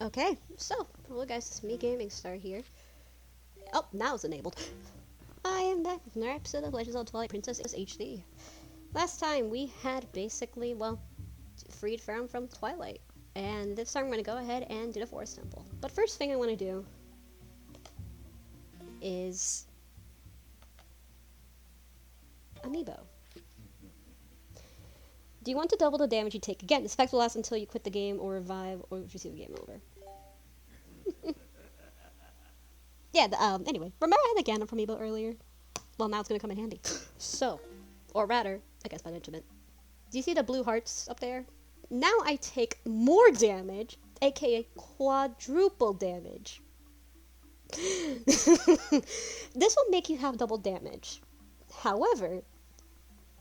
Okay, so, hello guys, it's me, Gaming Star here. Oh, now it's enabled. I am back with another episode of Legends of Twilight Princess HD. Last time we had basically, well, freed Farum from Twilight. And this time I'm going to go ahead and do the Forest Temple. But first thing I want to do is Amiibo. Do you want to double the damage you take? Again, this effect will last until you quit the game or revive or receive the game over. Yeah, anyway, remember I had the Ganon from Amiibo earlier? Well, now it's gonna come in handy. So, or rather, I guess by instrument. Do you see the blue hearts up there? Now I take more damage, aka quadruple damage. This will make you have double damage. However,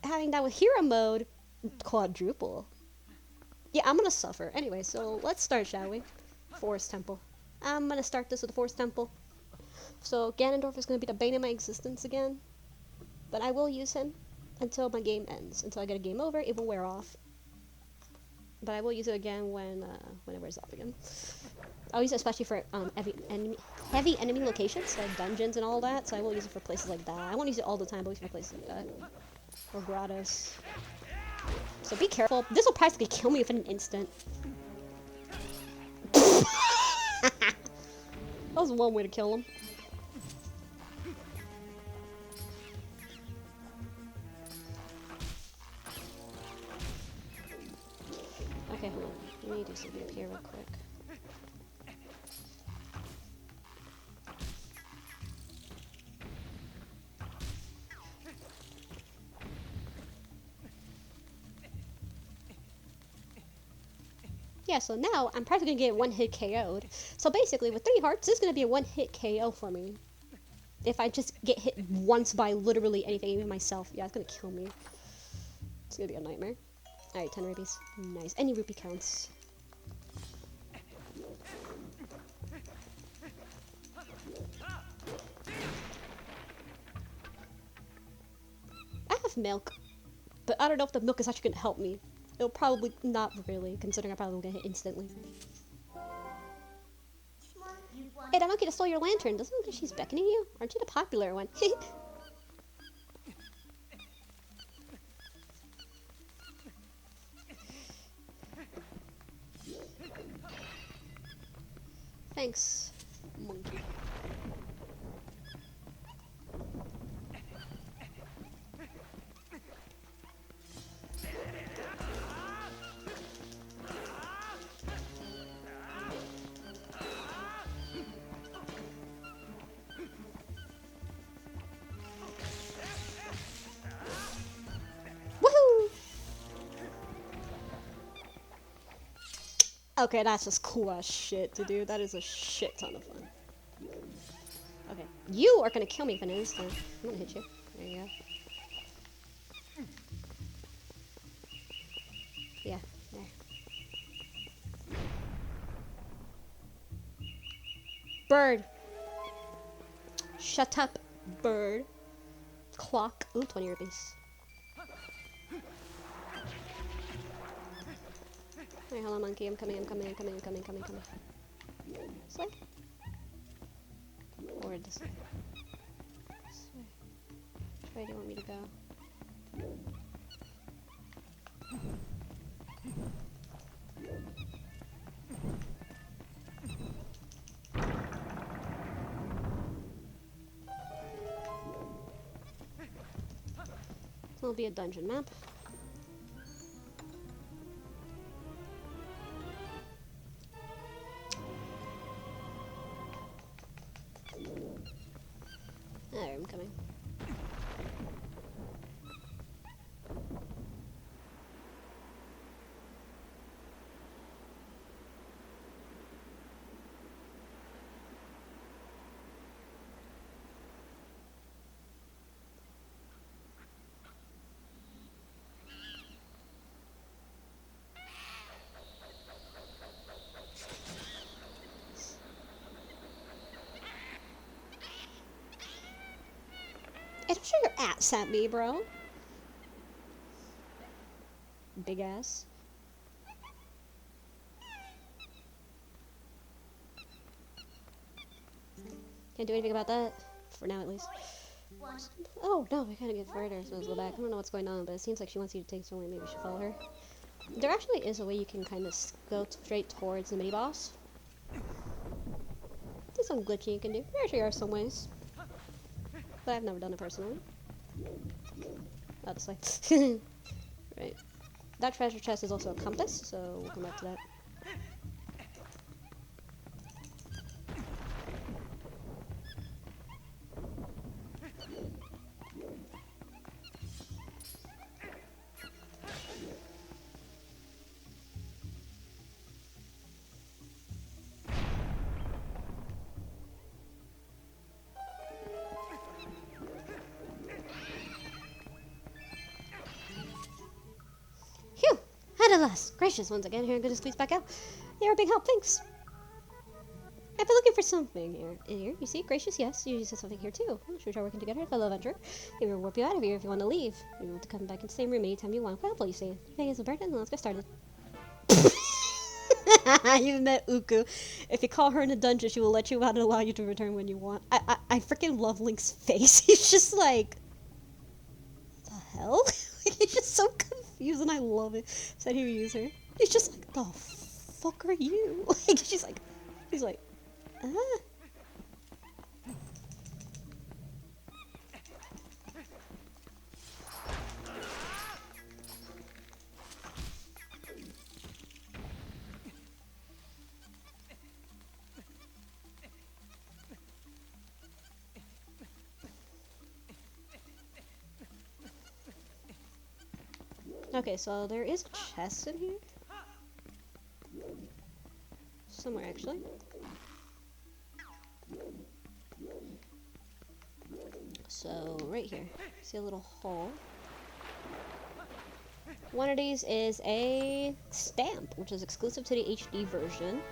having that with hero mode, quadruple. Yeah, I'm gonna suffer. Anyway, so let's start, shall we? Forest Temple. I'm gonna start this with the Forest Temple. So Ganondorf is gonna be the bane of my existence again. But I will use him until my game ends. Until I get a game over, it will wear off. But I will use it again when it wears off again. I'll use it especially for heavy enemy locations, like dungeons and all that. So I will use it for places like that. I won't use it all the time, but I'll use it for places like that. Or Gratis. So be careful. This will practically kill me within an instant. That was one way to kill him. Okay, hold on. Let me do something up here real quick. Yeah, so now I'm probably gonna get one hit KO'd. So basically, with 3 hearts, this is gonna be a one hit KO for me. If I just get hit once by literally anything, even myself, yeah, it's gonna kill me. It's gonna be a nightmare. Alright, 10 rupees. Nice. Any rupee counts. I have milk, but I don't know if the milk is actually gonna help me. It'll probably not really, considering I probably will get hit instantly. Hey, that monkey that stole your lantern. Doesn't look like she's beckoning you? Aren't you the popular one? Thanks, monkey. Okay, that's just cool as shit to do. That is a shit ton of fun. Okay, you are gonna kill me for an instant. I'm gonna hit you. There you go. Yeah, there. Bird. Shut up, bird. Clock. Ooh, 20 rupees. Alright, hold on, monkey. I'm coming. This way? Or this way? This way. Which way do you want me to go? It'll be a dungeon map. There, I'm coming. Hey, don't show your ass at me, bro. Big ass. Can't do anything about that. For now, at least. Oh, no, I kind of get further, so let's go back. I don't know what's going on, but it seems like she wants you to take somewhere. Maybe we should follow her. There actually is a way you can kind of go straight towards the mini-boss. There's some glitching you can do. There actually are some ways. But I've never done it personally. Oh, this way. Right. That treasure chest is also a compass, so we'll come back to that. Phew! At last! Gracious once again, here I'm gonna squeeze back out. You're a big help, thanks. I've been looking for something here. Here, you see? Gracious, yes. You said something here too. Should we try working together, fellow adventurer? Maybe we'll warp you out of here if you want to leave. You're able to come back in the same room anytime you want. Quite helpful, you say. You think it's a burden? Let's get started. You met Uku. If you call her in a dungeon, she will let you out and allow you to return when you want. I freaking love Link's face. He's just like, what the hell? He's just so confused, and I love it. Said he would use her. He's just like, the fuck are you? Like, he's like, ah. Okay, so there is a chest in here. Somewhere, actually. So, right here. See a little hole. One of these is a stamp, which is exclusive to the HD version.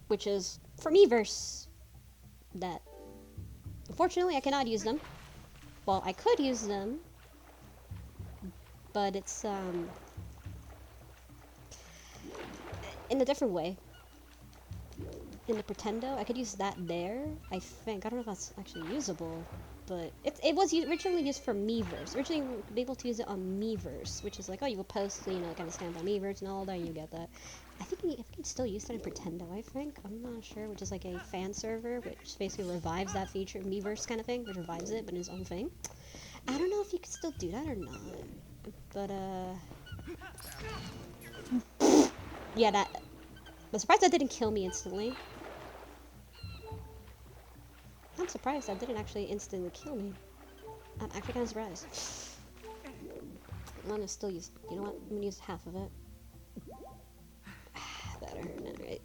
Which is, for Miiverse, that. Unfortunately, I cannot use them. Well, I could use them. But it's, in a different way. In the Pretendo, I could use that there, I think. I don't know if that's actually usable, but it was originally used for Miiverse. Originally, we were able to use it on Miiverse, which is like, oh, you would post, you know, kind of stamp on Miiverse and all that, and you get that. I think it's still used in Pretendo, I think. I'm not sure, which is like a fan server, which basically revives that feature, Miiverse kind of thing, which revives it, but in its own thing. I don't know if you can still do that or not. But, yeah, that. I'm surprised that didn't kill me instantly. I'm surprised that didn't actually instantly kill me. I'm actually kind of surprised. I'm gonna still use. You know what? I'm gonna use half of it. Better. Alright.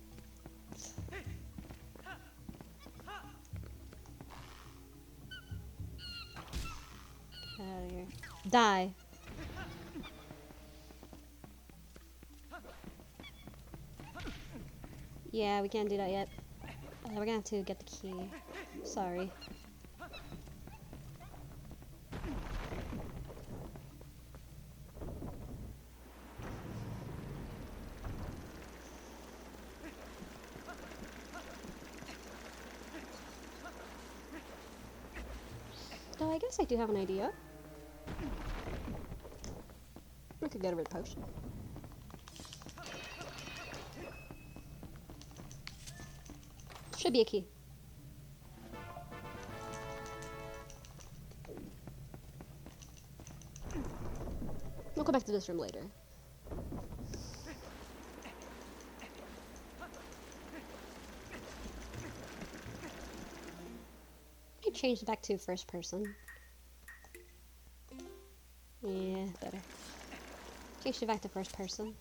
Get out of here. Die. Yeah, we can't do that yet. We're gonna have to get the key. Sorry. Though I guess I do have an idea. I could get a red potion. Should be a key. We'll go back to this room later. I changed back to first person. Yeah, better. Changed it back to first person.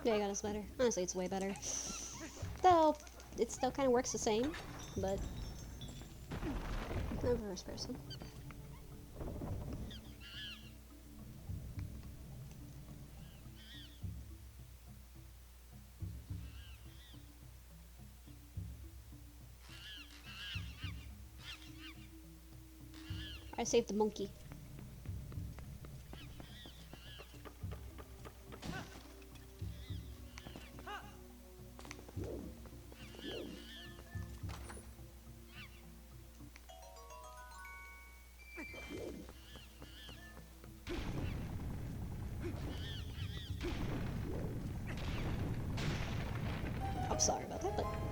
Yeah, I got us better. Honestly, it's way better. Though, it still kind of works the same, but not first person. I saved the monkey.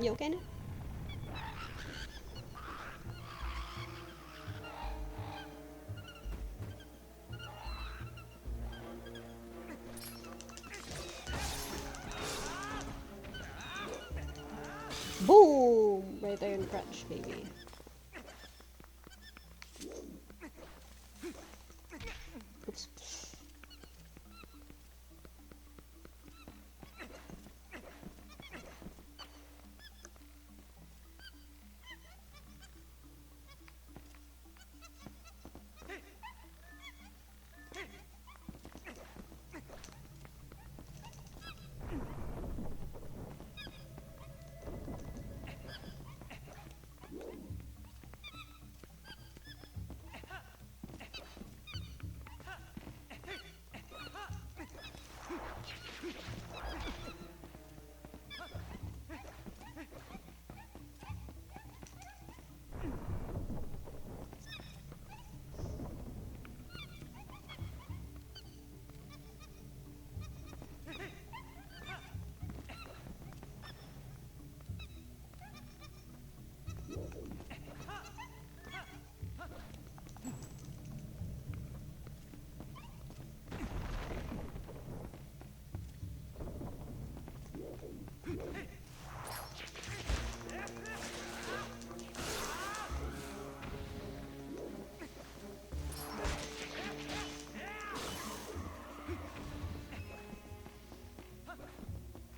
You okay now? Boom! Right there in the crotch, baby. Oops.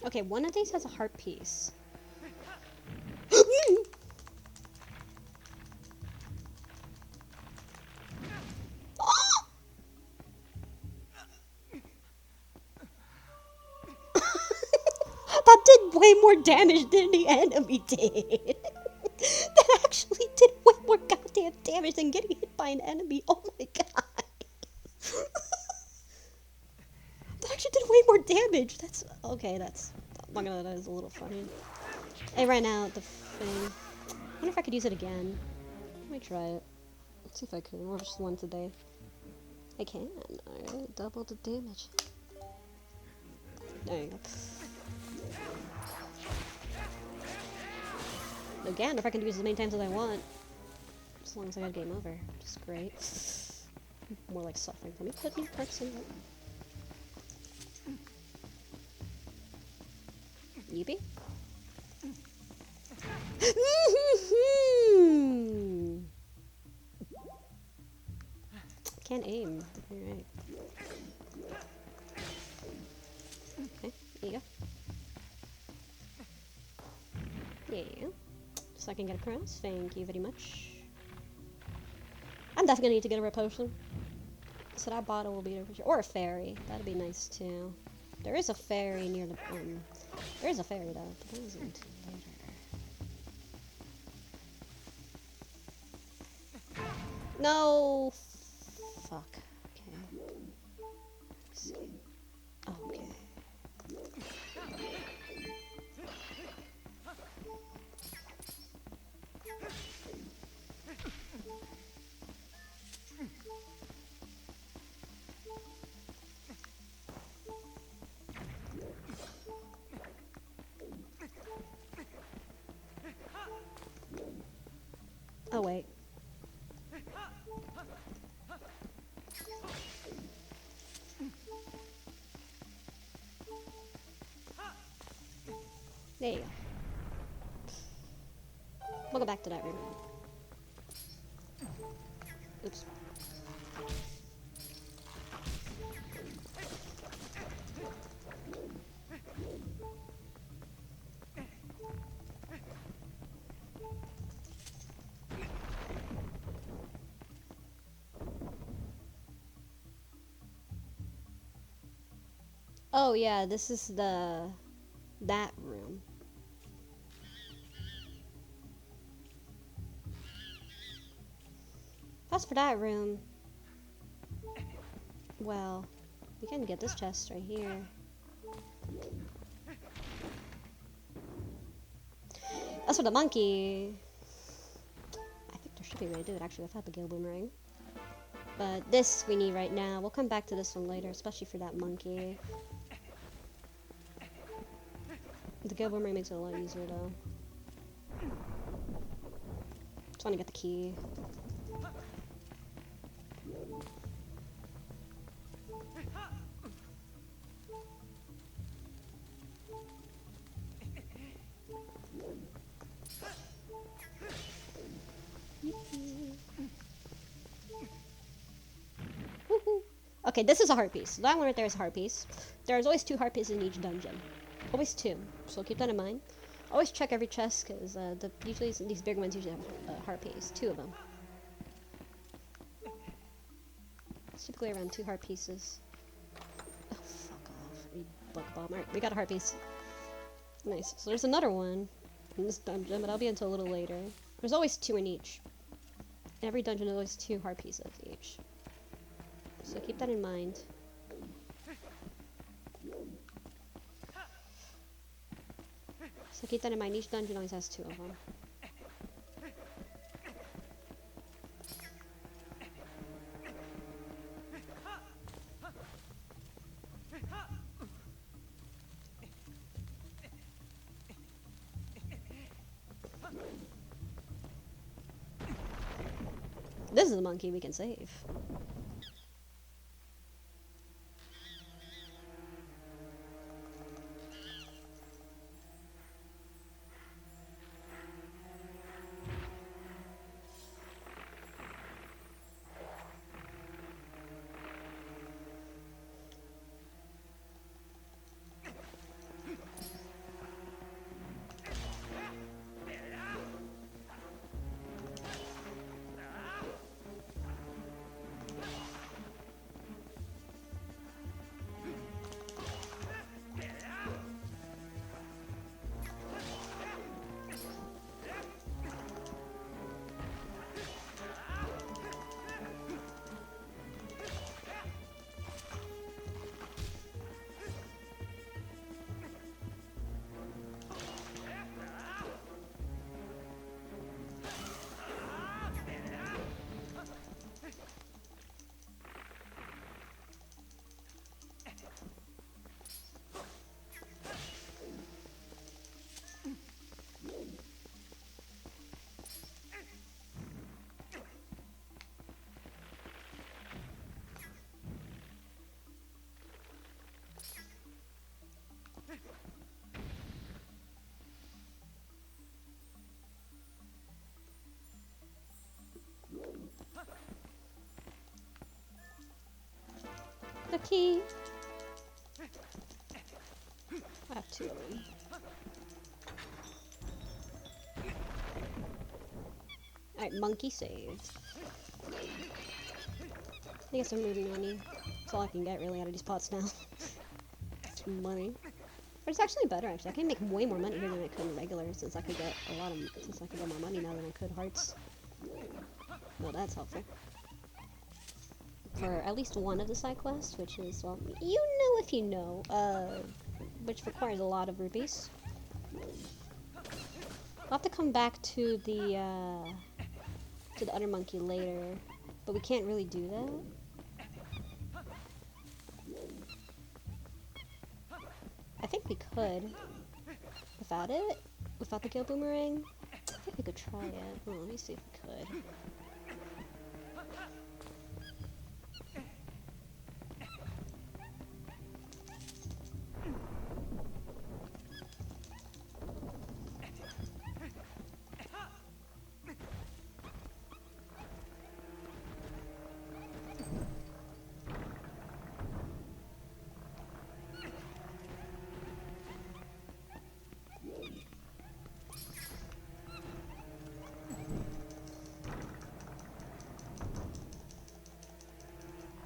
Okay, one of these has a heart piece. That did way more damage than the enemy did. That actually did way more goddamn damage than getting hit by an enemy. Oh my god. That actually did way more damage. That's okay. That's I'm not gonna. That is a little funny. I ran out the thing. I wonder if I could use it again. Let me try it. Let's see if I can. Or just once a day. I can. Alright, double the damage. There you go. Again, if I can use it as many times as I want. As long as I got game over. Which is great. More like suffering. Let me put new perks in. Yeepy? Can't aim. Alright. Okay, there you go. Yeah. So I can get across. Thank you very much. I'm definitely gonna need to get a red potion. So that bottle will be there for sure. Or a fairy. That'd be nice too. There is a fairy near the there is a fairy though, but that isn't later. No! Fuck. Okay. Let's see. Okay. Oh wait. There you go. We'll go back to that room. Oops. Oh yeah, this is that room. As for that room, well, we can get this chest right here. As for the monkey, I think there should be a way to do it actually without the Gale Boomerang. But this we need right now. We'll come back to this one later, especially for that monkey. The Gale Boomerang makes it a lot easier though. want to get the key. Woohoo. Okay, this is a heart piece. That one right there is a heart piece. There's always 2 heart pieces in each dungeon. Always 2. So keep that in mind. Always check every chest because usually these bigger ones usually have a heart piece. 2 of them. It's typically around 2 heart pieces. Oh, fuck off. You bug bomb. Alright, we got a heart piece. Nice. So there's another one in this dungeon, but I'll be until a little later. There's always 2 in each. In every dungeon, there's always 2 heart pieces each. So keep that in mind. So keep that in mind. Each dungeon always has 2 of them. This is the monkey we can save. The key. I have 2 of them. Alright, monkey saved. I guess I'm moving money. That's all I can get really out of these pots now. It's money. But it's actually better actually. I can make way more money here than I could in regular since I could get more money now than I could hearts. Well, that's helpful. For at least one of the side quests, which is, well, you know if you know, which requires a lot of rupees. We'll have to come back to the other monkey later, but we can't really do that. I think we could. Without it? Without the Gale Boomerang? I think we could try it. Oh, let me see if we could.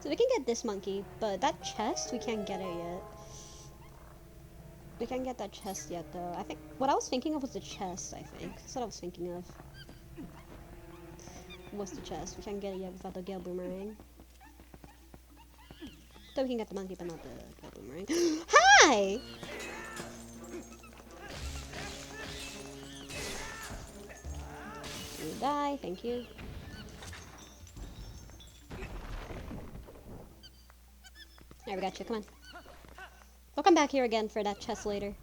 So we can get this monkey, but that chest, we can't get it yet. We can't get that chest yet, though. I think what I was thinking of was the chest, I think. That's what I was thinking of. Was the chest. We can't get it yet without the Gale Boomerang. Though we can get the monkey, but not the Gale Boomerang. Hi! You die, thank you. There, we got you, come on. We'll come back here again for that chest later.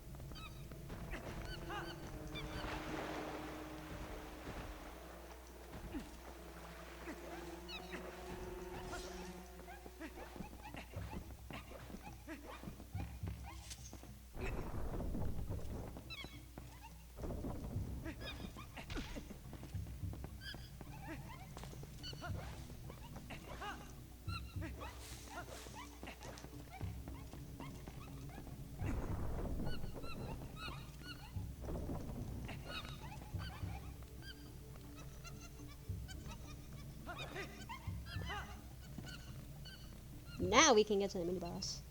Now we can get to the mini boss.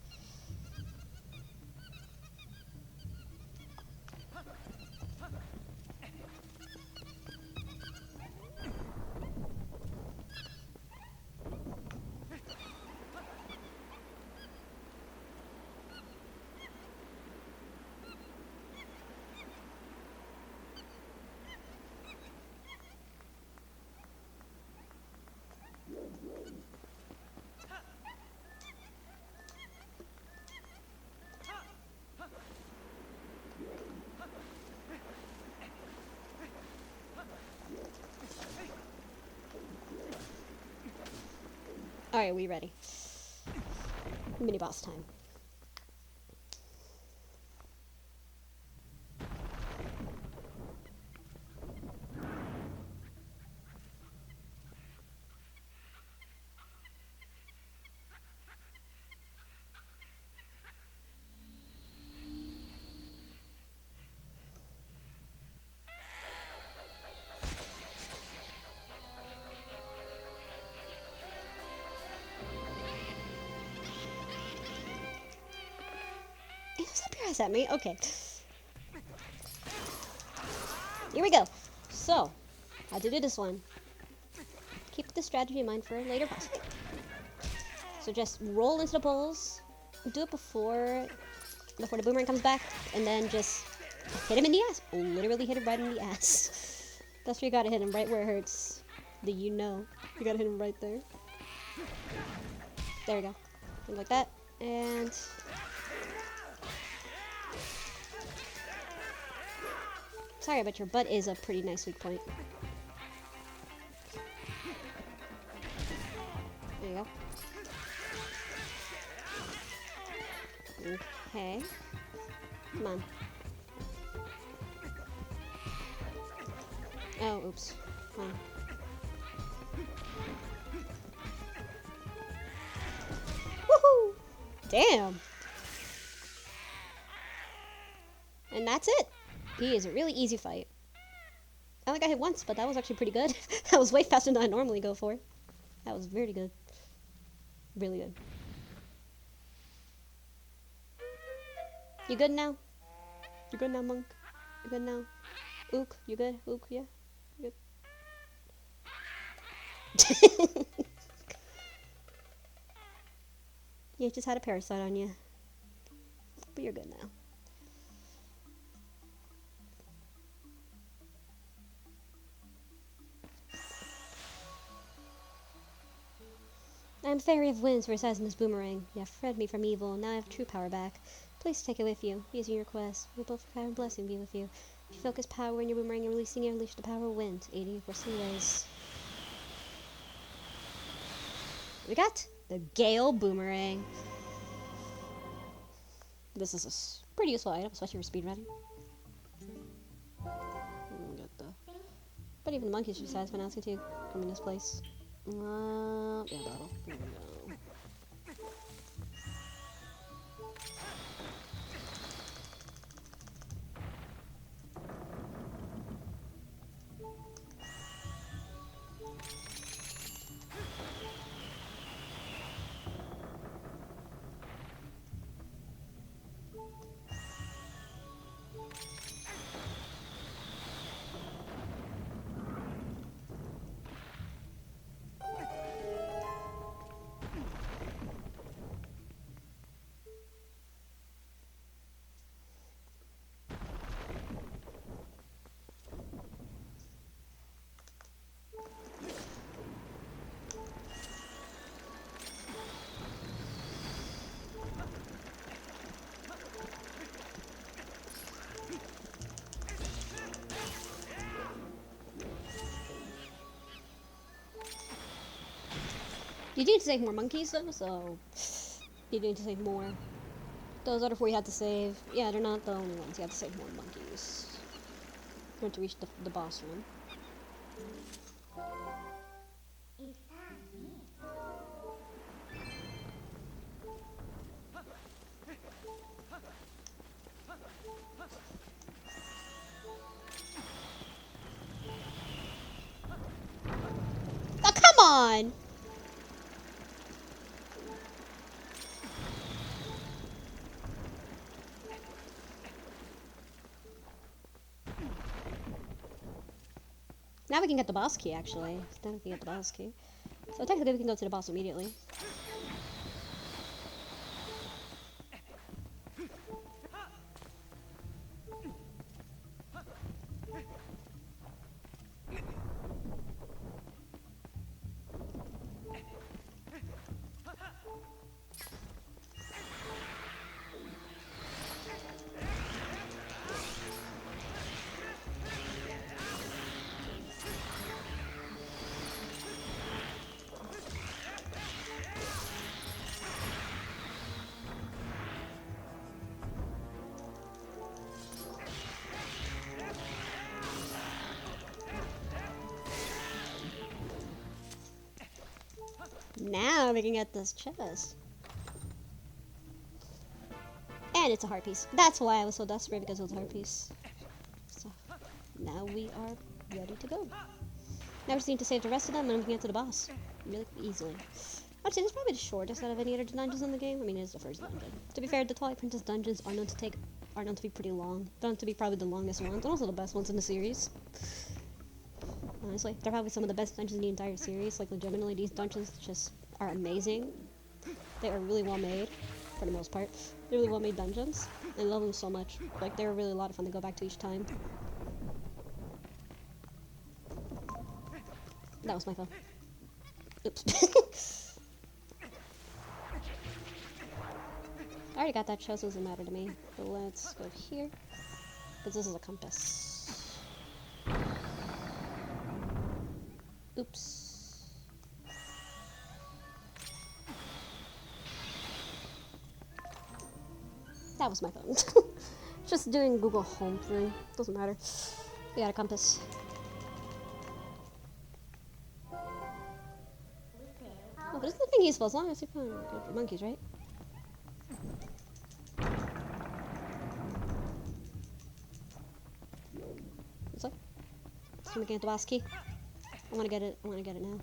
Alright, we ready. Mini boss time. Stop your eyes at me. Okay. Here we go. So, how to do this one. Keep the strategy in mind for later boss. So just roll into the poles. Do it before the boomerang comes back. And then just hit him in the ass. Literally hit him right in the ass. That's where you gotta hit him, right where it hurts. You gotta hit him right there. There we go. Something like that. And... sorry, but your butt is a pretty nice weak point. There you go. Okay. Come on. Oh, oops. Come on. Woohoo! Damn! And that's it! He is a really easy fight. I only got hit once, but that was actually pretty good. That was way faster than I normally go for. That was very good. Really good. You good now? You good now, Monk? You good now? Ook, you good? Ook, yeah? You good? You just had a parasite on you. But you're good now. I am Fairy of Winds, resizing this boomerang. You have freed me from evil, and now I have true power back. Please take it with you, using your quest. May both power and blessing be with you. If you focus power in your boomerang and releasing it, unleash the power of wind, aiding your course ways. We got the Gale Boomerang. This is a pretty useful item, especially for speedrunning. But even the monkeys should be satisfied now too. Come in this place. Yeah, battle. Here we go. You need to save more monkeys though, so you need to save more. Those other four you had to save. Yeah, they're not the only ones. You have to save more monkeys. You have to reach the boss room. Oh, come on! Now we can get the boss key, actually. Now we can get the boss key. So technically we can go to the boss immediately. Now we can get this chest. And it's a heart piece. That's why I was so desperate, because it was a heart piece. So, now we are ready to go. Now we just need to save the rest of them and we can get to the boss. Really easily. I'd say this is probably the shortest out of any other dungeons in the game. I mean, it is the first dungeon. To be fair, the Twilight Princess dungeons are known to be pretty long. They're known to be probably the longest ones, and also the best ones in the series. Honestly, they're probably some of the best dungeons in the entire series. Like, legitimately, these dungeons just are amazing. They are really well made, for the most part. They're really well made dungeons. I love them so much. Like, they're really a lot of fun to go back to each time. That was my phone. Oops. I already got that chest, so it doesn't matter to me. But let's go here. Because this is a compass. Oops. That was my phone. Just doing Google Home thing. Doesn't matter. We got a compass. Oh, but isn't the thing useful as long as you find good monkeys, right? What's up? I'm gonna get the boss key. I wanna get it. I wanna get it now.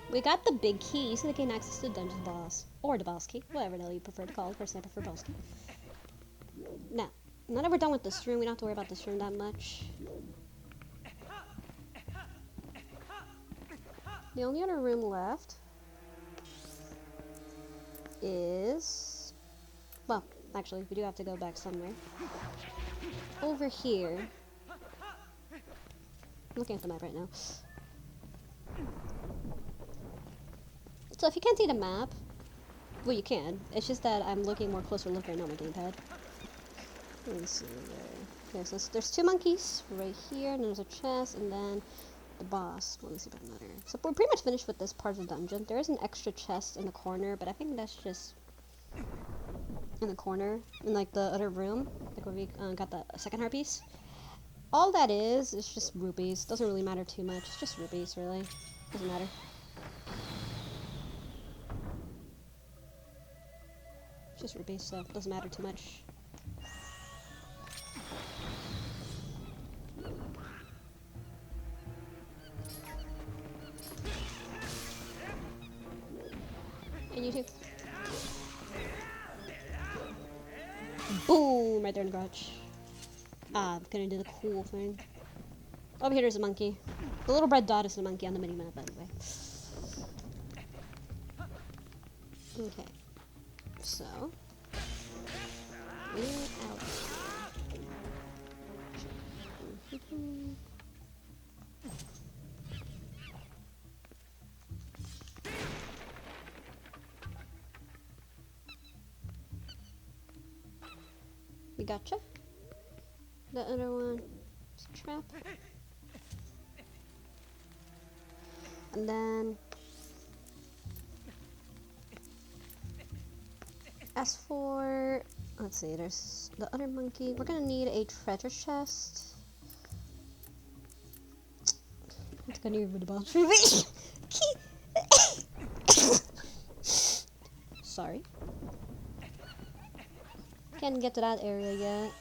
We got the big key, so they gain access to the dungeon boss. Or the boss key, whatever the hell you prefer to call it. Personally, I prefer boss key. Now that we're done with this room, we don't have to worry about this room that much. The only other room left is... Well, actually, we do have to go back somewhere. Over here. I'm looking at the map right now. So if you can't see the map, well, you can. It's just that I'm looking more closer look right now on my gamepad. Let's see there. Okay, so there's two monkeys right here, and there's a chest, and then the boss. Let me see if I can another. So we're pretty much finished with this part of the dungeon. There is an extra chest in the corner, but I think that's just in the corner, in like the other room, like where we got the second heart piece. All that is just rupees. Doesn't really matter too much. It's just rupees, really. Doesn't matter. Just rupees, so it doesn't matter too much. And you too. Boom! Right there in the garage. I'm gonna do the cool thing. Over here there's a monkey. The little red dot is the monkey on the mini-map, by the way. Okay. So, we're out. We gotcha. The other one is a trap. And then As for, let's see, there's the other monkey. We're gonna need a treasure chest. It's gonna need the bathroom. Sorry. Can't get to that area yet.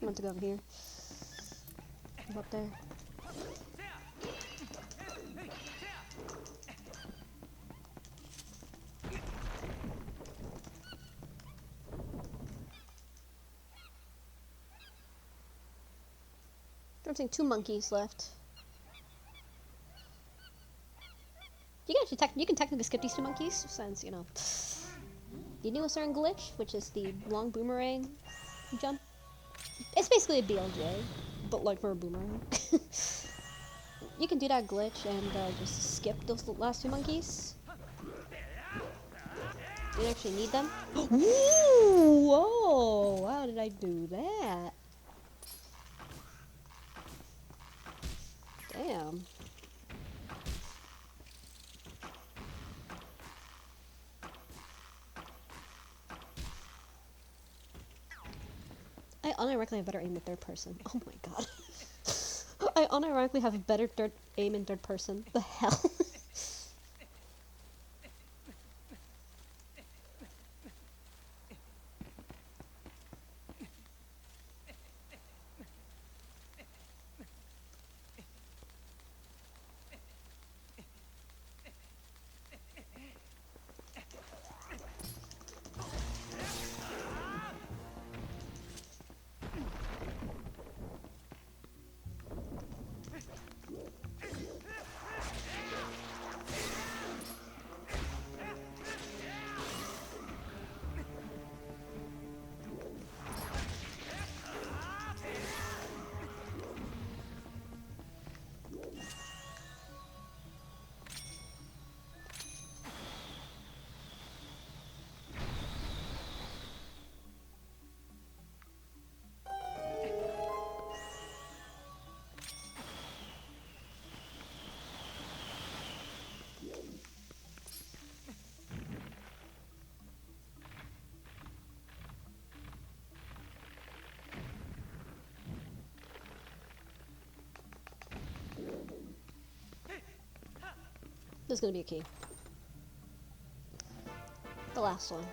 I want to go over here. Go up there. I'm seeing 2 monkeys left. You can actually technically skip these 2 monkeys since, you know, you knew a certain glitch, which is the long boomerang jump. It's basically a BLJ, but like for a boomerang. You can do that glitch and just skip those last 2 monkeys. You don't actually need them. Ooh, whoa! How did I do that? Damn. I unironically have better aim in third person. Oh my god. I unironically have better aim in third person. The hell? This is gonna be a key. The last one.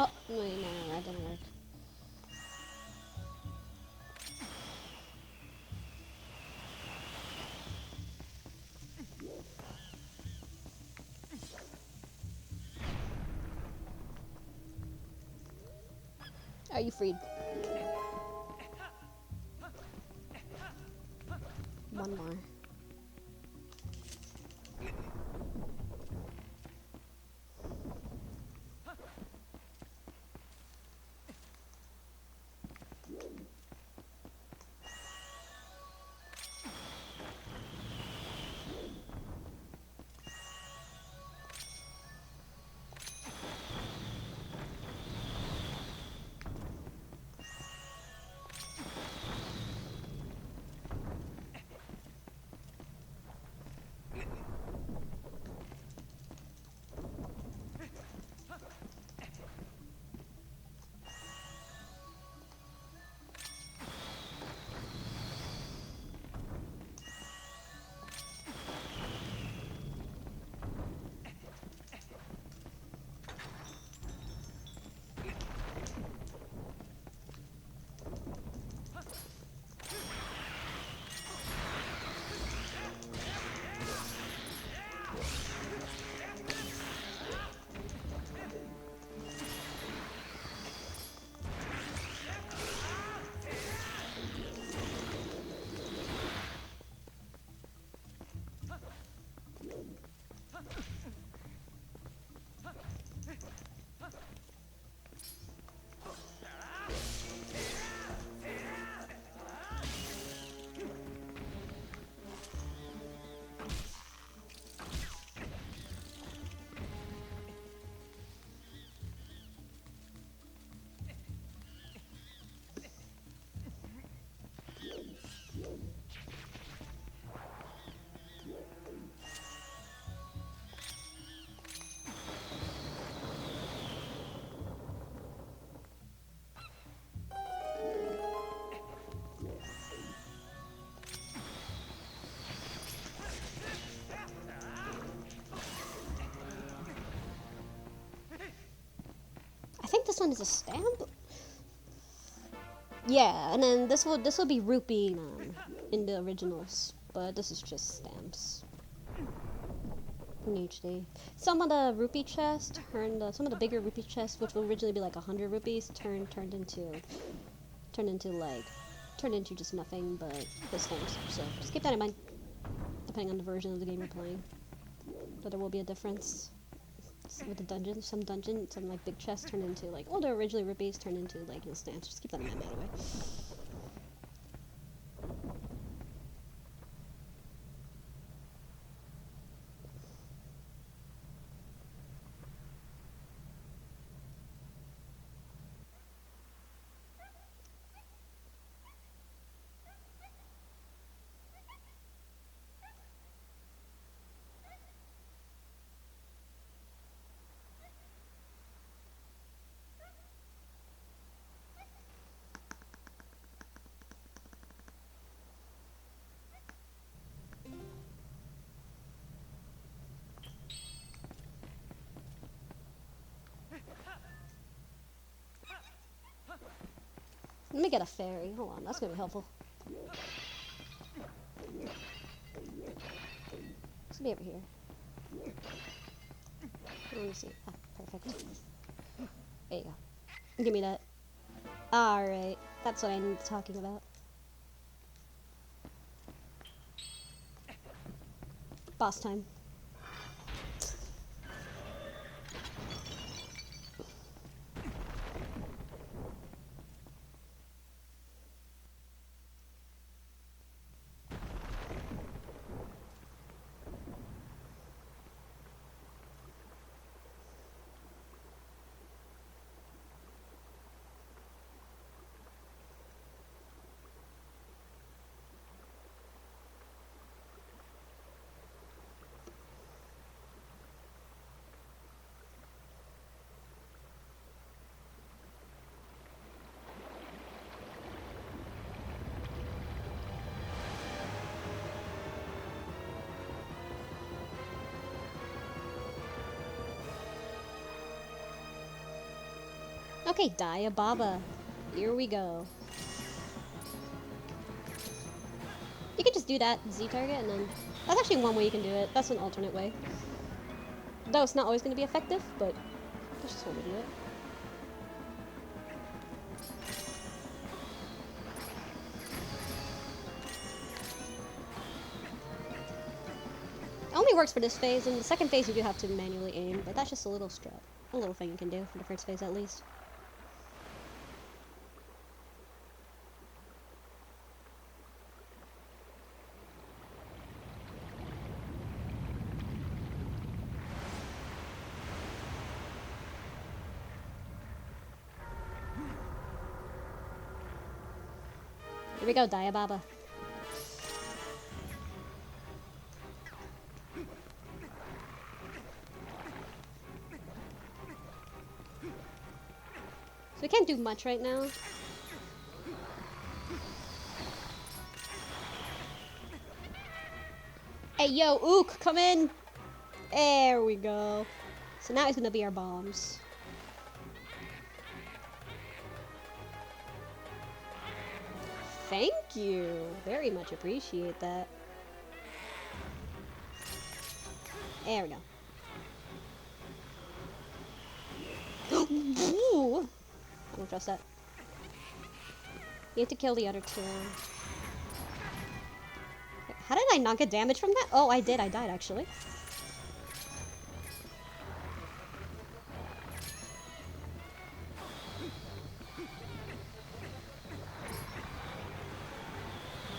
Oh, wait, no, that didn't work. Are you freed? One more. this one is a stamp? Yeah, and then this will be rupee in the originals, but this is just stamps. In HD. Some of the rupee chests some of the bigger rupee chests, which will originally be like 100 rupees, turned into just nothing but the stamps. So just keep that in mind, depending on the version of the game you're playing. But there will be a difference with the dungeons. Some like big chests turn into like, they're originally rupees, turn into like stamps. Just keep that in mind, by the way. Let me get a fairy. Hold on, that's gonna be helpful. It's gonna be over here. Let me see. Ah, perfect. There you go. Give me that. Alright, that's what I'm talking about. Boss time. Okay, Diababa. Here we go. You could just do that Z target and then... That's actually one way you can do it. That's an alternate way. Though it's not always going to be effective, but that's just one way to do it. It only works for this phase. In the second phase you do have to manually aim, but that's just a little strap. A little thing you can do for the first phase at least. Here we go, Diababa. So we can't do much right now. Hey, yo, Ook, come in! There we go. So now he's gonna be our bombs. Thank you. Very much appreciate that. There we go. Ooh. I don't trust that. You have to kill the other two. How did I not get damage from that? Oh, I did. I died, actually.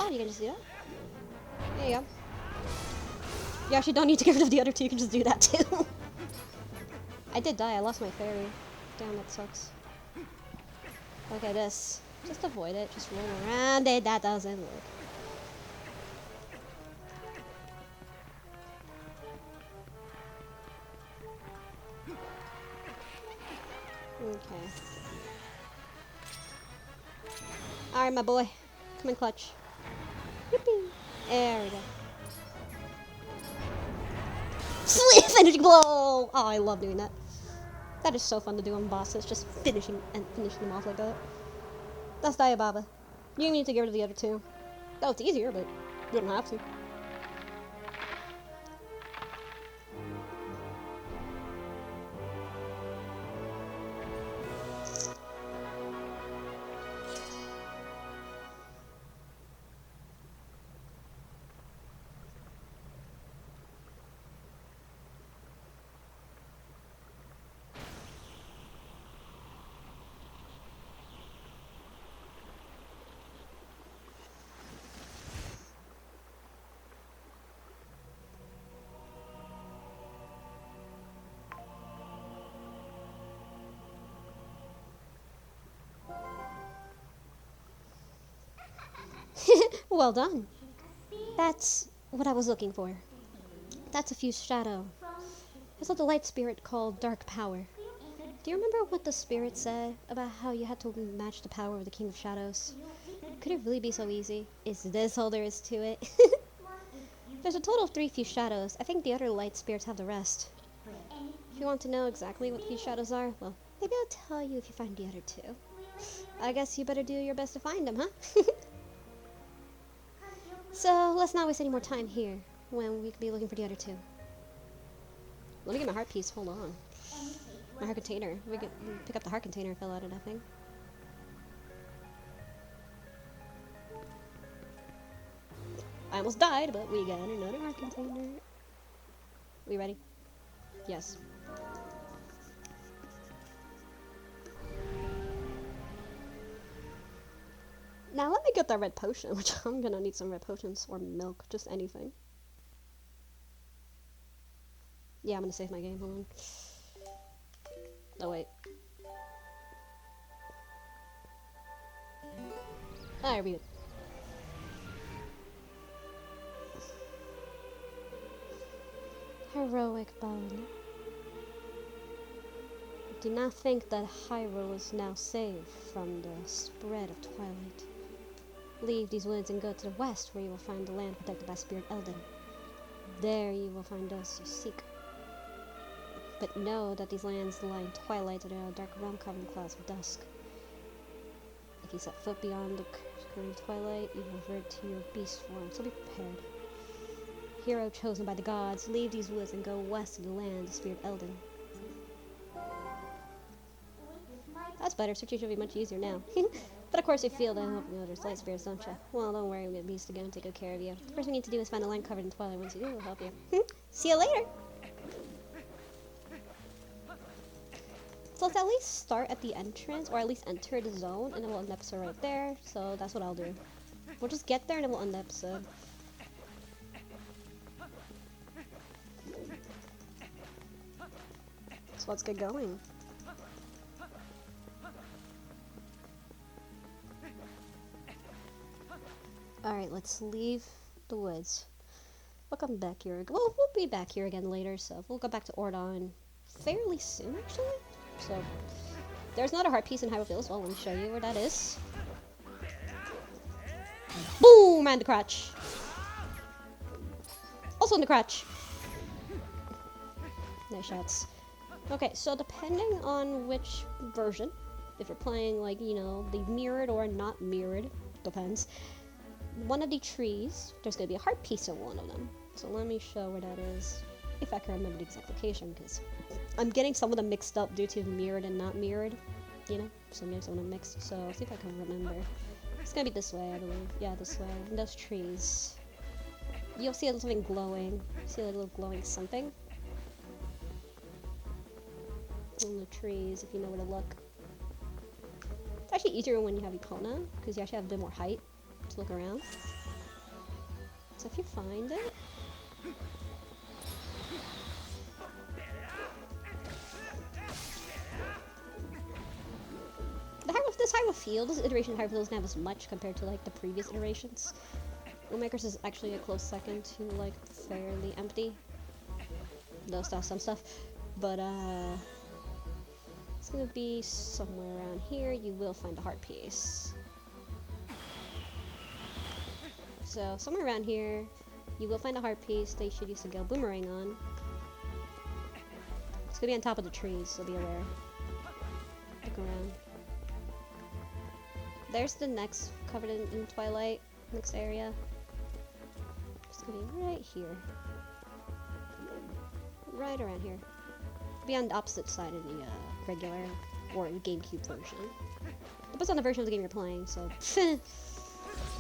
Oh, you can just do that? There you go. You actually don't need to get rid of the other two, you can just do that too. I did die, I lost my fairy. Damn, that sucks. Okay, this. Just avoid it, just roll around it, that doesn't work. Okay. Alright, my boy. Come in clutch. Yippee! There we go. Finishing blow! Oh, I love doing that. That is so fun to do on bosses, just finishing them off like that. That's Diababa. You need to get rid of the other two. Oh, it's easier, but you don't have to. Well done. That's what I was looking for. That's a fused shadow. It's a light spirit called Dark Power. Do you remember what the spirit said about how you had to match the power of the King of Shadows? Could it really be so easy? Is this all there is to it? There's a total of 3 fused shadows. I think the other light spirits have the rest. If you want to know exactly what fused shadows are, well, maybe I'll tell you if you find the other 2. I guess you better do your best to find them, huh? So, let's not waste any more time here, when we could be looking for the other 2. Let me get my heart piece, hold on. My heart container. We pick up the heart container, fell out of that thing. I almost died, but we got another heart container. We ready? Yes. Now let me get that red potion, which I'm gonna need some red potions or milk, just anything. Yeah, I'm gonna save my game, hold on. Oh wait. I read it. Heroic bone. Do not think that Hyrule is now safe from the spread of Twilight. Leave these woods and go to the west, where you will find the land protected by Spirit Elden. There you will find those you seek. But know that these lands lie in Twilight, and are a dark realm covered in clouds of dusk. If you set foot beyond the current Twilight, you will revert to your beast form, so be prepared. Hero chosen by the gods, leave these woods and go west to the land of Spirit Elden. That's better, searching should be much easier now. But of course you feel that helping others light spirits, don't you? Well, don't worry, we'll get beast again and take good care of you. The first thing you need to do is find a land covered in Twilight. Once you do, we'll help you. See you later! So let's at least start at the entrance, or at least enter the zone, and then we'll end the episode right there. So that's what I'll do. We'll just get there and then we'll end the episode. So let's get going. Alright, let's leave the woods. We'll come back here. We'll be back here again later, so we'll go back to Ordon fairly soon, actually. So, there's another heart piece in Hyrule Field as well. Let me show you where that is. Boom! And the crotch. Also in the crotch. Nice shots. Okay, so depending on which version, if you're playing, like, you know, the mirrored or not mirrored, depends. One of the trees, there's going to be a heart piece in one of them. So let me show where that is, if I can remember the exact location, because I'm getting some of them mixed up due to mirrored and not mirrored, you know? So I'm getting some of them mixed, so I'll see if I can remember. It's going to be this way, I believe. Yeah, this way. And those trees. You'll see a little something glowing. See a little glowing something? On the trees, if you know where to look. It's actually easier when you have Epona, because you actually have a bit more height to look around. So if you find it, this Hyrule Field, this iteration of Hyrule Field doesn't have as much compared to like the previous iterations. Windmakers is actually a close second to like fairly empty. Though still some stuff, but it's gonna be somewhere around here. You will find the heart piece. So somewhere around here, you will find a heart piece they should use to go boomerang on. It's gonna be on top of the trees, so be aware. Look around. There's the next covered in Twilight, next area. It's gonna be right here. Right around here. Be on the opposite side of the regular or GameCube version. Depends on the version of the game you're playing, so. Since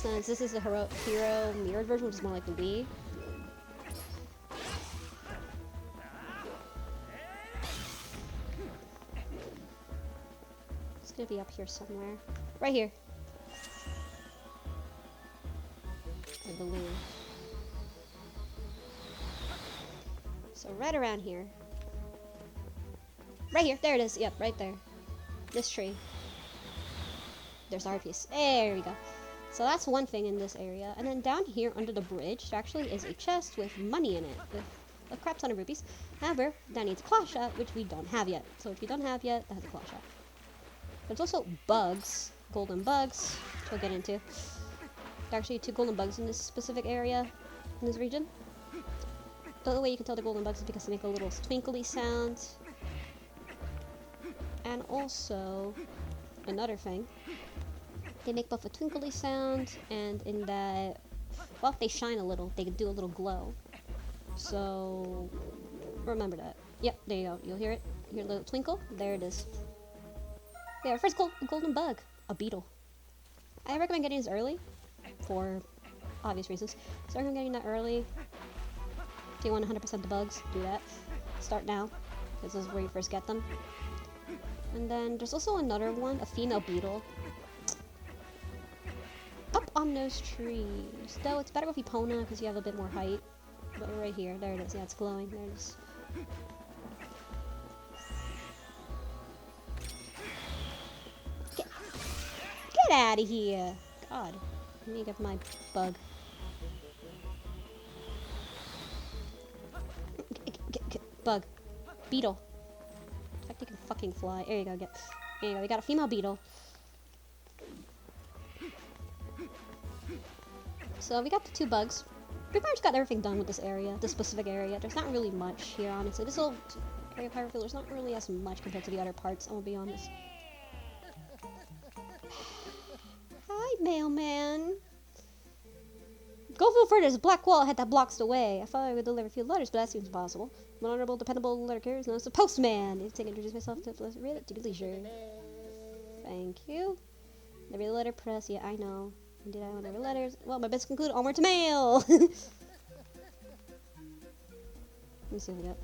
this is the hero mirrored version, which is more like the Wii. It's gonna be up here somewhere. Right here. A balloon. So right around here. Right here. There it is. Yep, right there. This tree. There's our piece. There we go. So that's one thing in this area. And then down here under the bridge, there actually is a chest with money in it. With a crap ton of rupees. However, that needs a claw shot, which we don't have yet. So if you don't have yet, that has a claw shot. There's also bugs. Golden bugs, which we'll get into. There are actually 2 golden bugs in this specific area, in this region. The only way you can tell they're golden bugs is because they make a little twinkly sound. And also, another thing, they make both a twinkly sound and in that, well, if they shine a little, they can do a little glow. So, remember that. Yep, there you go. You'll hear it. You hear a little twinkle. There it is. Yeah, our first golden bug. A beetle. I recommend getting this early, for obvious reasons. So I recommend getting that early. If you want 100% the bugs, do that. Start now, because this is where you first get them. And then there's also another one, a female beetle. Up on those trees. Though it's better with Epona, because you have a bit more height. But right here, there it is. Yeah, it's glowing. There it is. Get out of here! God, let me get my bug. Bug. Beetle. In fact, you can fucking fly. There you go, there you go, we got a female beetle. So we got the 2 bugs. We pretty much got everything done with this area, this specific area. There's not really much here, honestly. This little area of Hyrule, there's not really as much compared to the other parts, I'm gonna be honest. Hi, mailman. Go a little further, there's a black wall ahead that blocks the way. I thought I would deliver a few letters, but that seems impossible. My honorable, dependable letter carrier is known as the postman. If I can introduce myself to read it, to be leisure. Thank you. Every letter press, yeah, I know. Indeed, I want every letters. Well, my best conclude, onward to mail! Let me see what we got.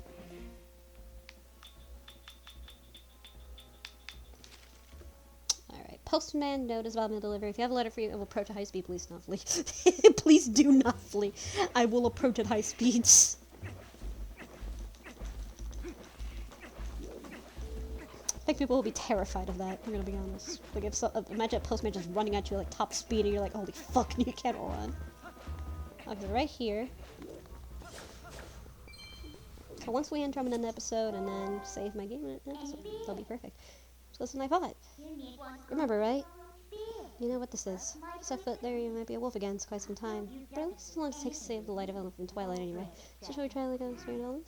Alright, postman, notice about mail delivery. If you have a letter for you, it will approach at high speed. Please not flee. Please do not flee. I will approach at high speeds. I think people will be terrified of that, I'm gonna be honest. Like, if imagine a postman just running at you like top speed and you're like, holy fuck, and you can't run. Okay, right here. So once we enter, I'm gonna end the episode and then save my game in an episode. That'll be perfect. So listen, I thought. Remember, right? You know what this is. Set foot there, you might be a wolf again. It's quite some time. But at least as long as it takes to save the light of Ellen from Twilight anyway. So shall we try like a straight Ellen?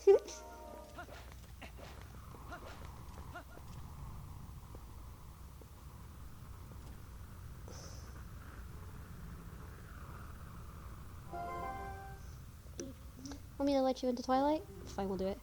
Want me to let you into Twilight? Fine, we'll do it.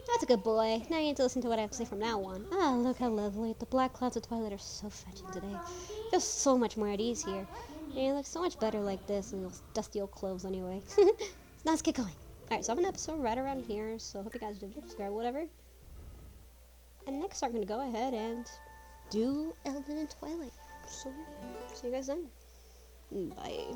That's a good boy. Now you need to listen to what I have to say from now on. Ah, look how lovely. The black clouds of Twilight are so fetching today. Feels so much more at ease here. And you look so much better like this in those dusty old clothes anyway. Now let's get going. Alright, so I have an episode right around here, so hope you guys did subscribe, whatever. And next I'm gonna go ahead and do Elden and Twilight. So, see you guys then. Bye.